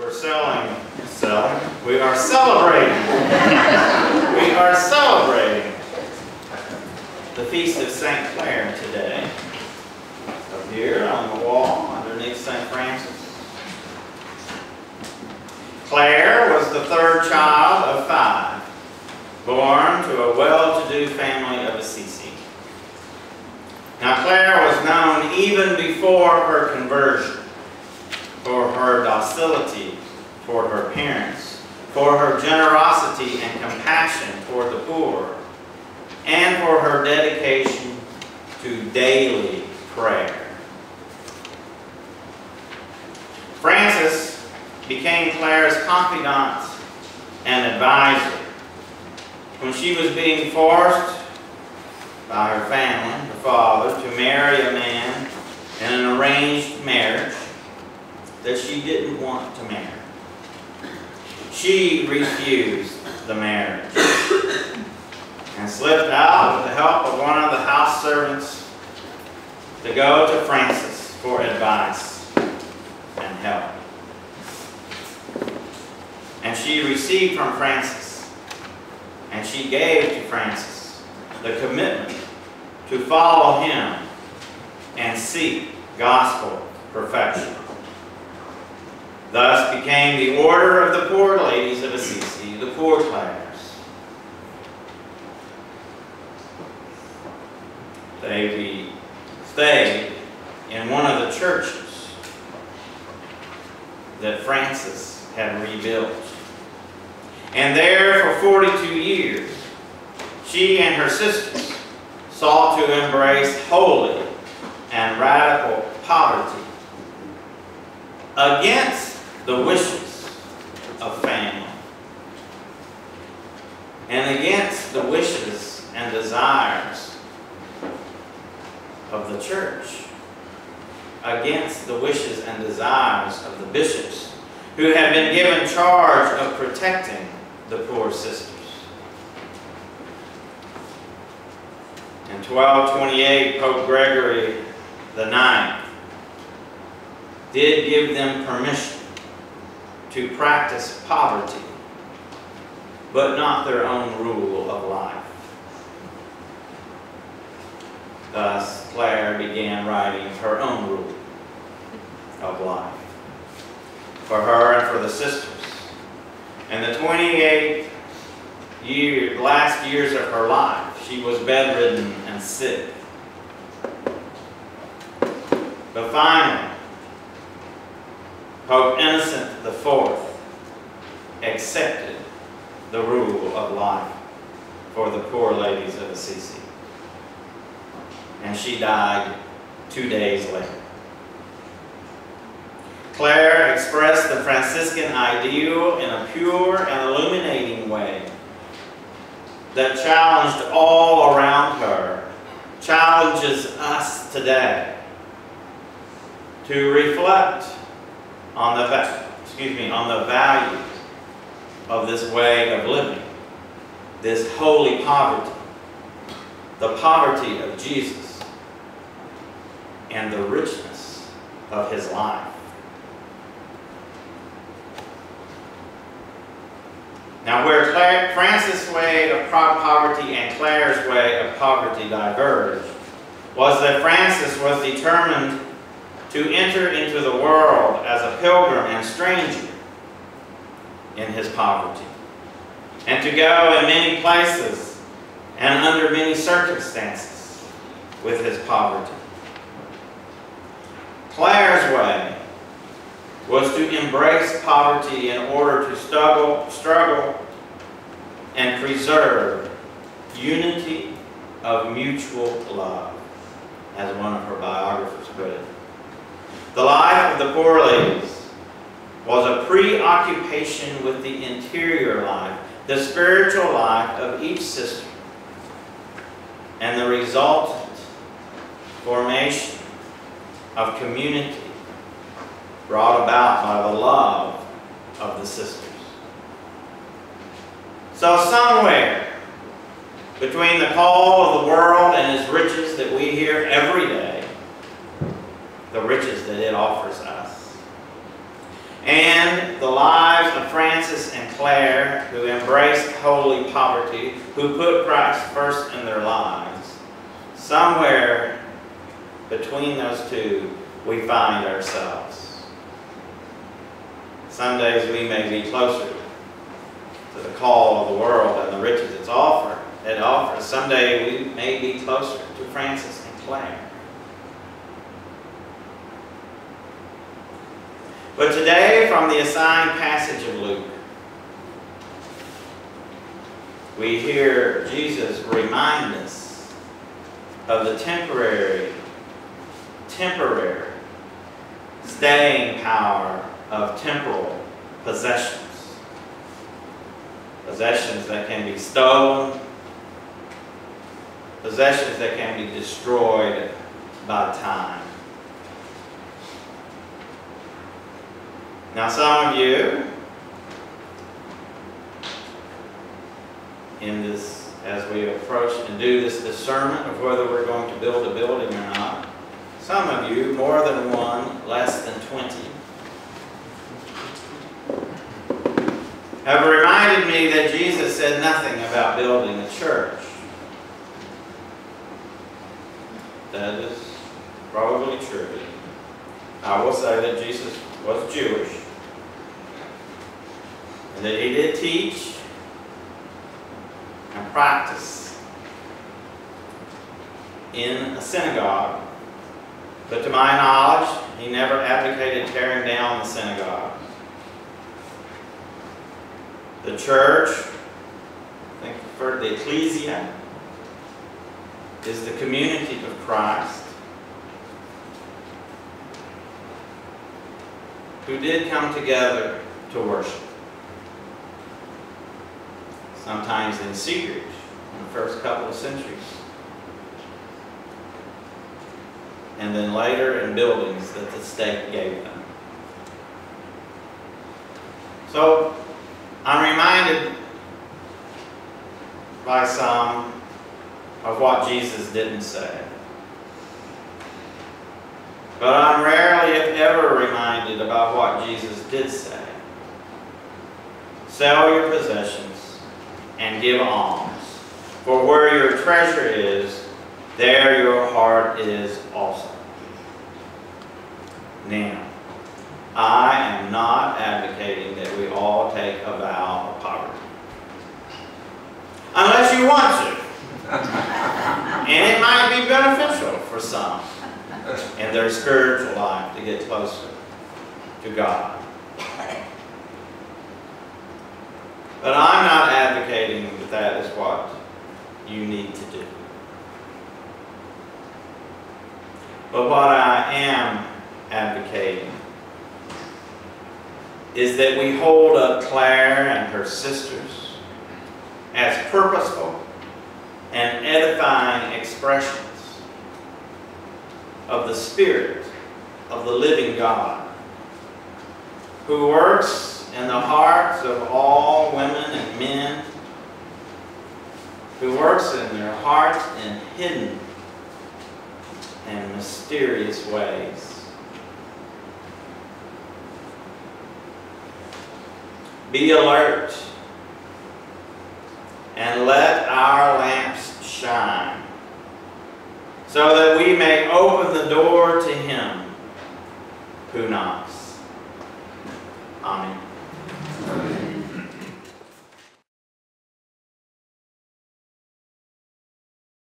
We are celebrating. We are celebrating the Feast of St. Clare today. Up here on the wall underneath St. Francis. Clare was the third child of 5, born to a well-to-do family of Assisi. Now Clare was known even before her conversion for her docility toward her parents, for her generosity and compassion toward the poor, and for her dedication to daily prayer. Francis became Clare's confidant and advisor when she was being forced by her family, her father, to marry a man in an arranged marriage that she didn't want to marry. She refused the marriage and slipped out with the help of one of the house servants to go to Francis for advice and help. And she received from Francis, and she gave to Francis the commitment to follow him and seek gospel perfection. Thus became the Order of the Poor Ladies of Assisi, the Poor Clares. They stayed in one of the churches that Francis had rebuilt. And there for 42 years, she and her sisters sought to embrace holy and radical poverty against the wishes of family and against the wishes and desires of the church, against the wishes and desires of the bishops who had been given charge of protecting the poor sisters. In 1228, Pope Gregory IX did give them permission to practice poverty, but not their own rule of life. Thus, Clare began writing her own rule of life for her and for the sisters. In the 28 last years of her life, she was bedridden and sick. But finally, Pope Innocent IV accepted the rule of life for the poor ladies of Assisi. And she died 2 days later. Clare expressed the Franciscan ideal in a pure and illuminating way that challenged all around her, challenges us today to reflect on the value of this way of living, this holy poverty, the poverty of Jesus, and the richness of his life. Now, where Francis' way of poverty and Clare's way of poverty diverged was that Francis was determined to enter into the world as a pilgrim and stranger in his poverty, and to go in many places and under many circumstances with his poverty. Clare's way was to embrace poverty in order to struggle and preserve unity of mutual love, as one of her biographers put it. The life of the poor ladies was a preoccupation with the interior life, the spiritual life of each sister, and the resultant formation of community brought about by the love of the sisters. So somewhere between the call of the world and its riches that we hear every day, the riches that it offers us, and the lives of Francis and Claire, who embraced holy poverty, who put Christ first in their lives. Somewhere between those two, we find ourselves. Some days we may be closer to the call of the world and the riches it offers. Someday we may be closer to Francis and Claire. But today, from the assigned passage of Luke, we hear Jesus remind us of the temporary staying power of temporal possessions. Possessions that can be stolen, possessions that can be destroyed by time. Now, some of you, in this, as we approach and do this discernment of whether we're going to build a building or not, some of you, more than one, less than 20, have reminded me that Jesus said nothing about building a church. That is probably true. I will say that Jesus was Jewish, and that he did teach and practice in a synagogue, but to my knowledge, he never advocated tearing down the synagogue. The church, I think for the ecclesia, is the community of Christ, who did come together to worship. Sometimes in secret in the first couple of centuries. And then later in buildings that the state gave them. So I'm reminded by some of what Jesus didn't say. But I'm rarely, if ever, reminded about what Jesus did say. Sell your possessions and give alms. For where your treasure is, there your heart is also. Now, I am not advocating that we all take a vow of poverty. Unless you want to. And it might be beneficial for some in their spiritual life to get closer to God. But I'm not advocating that that is what you need to do. But what I am advocating is that we hold up Claire and her sisters as purposeful and edifying expressions of the Spirit of the living God, who works in the hearts of all women and men, who works in their hearts in hidden and mysterious ways. Be alert and let our lamps shine, so that we may open the door to him who knocks. Amen.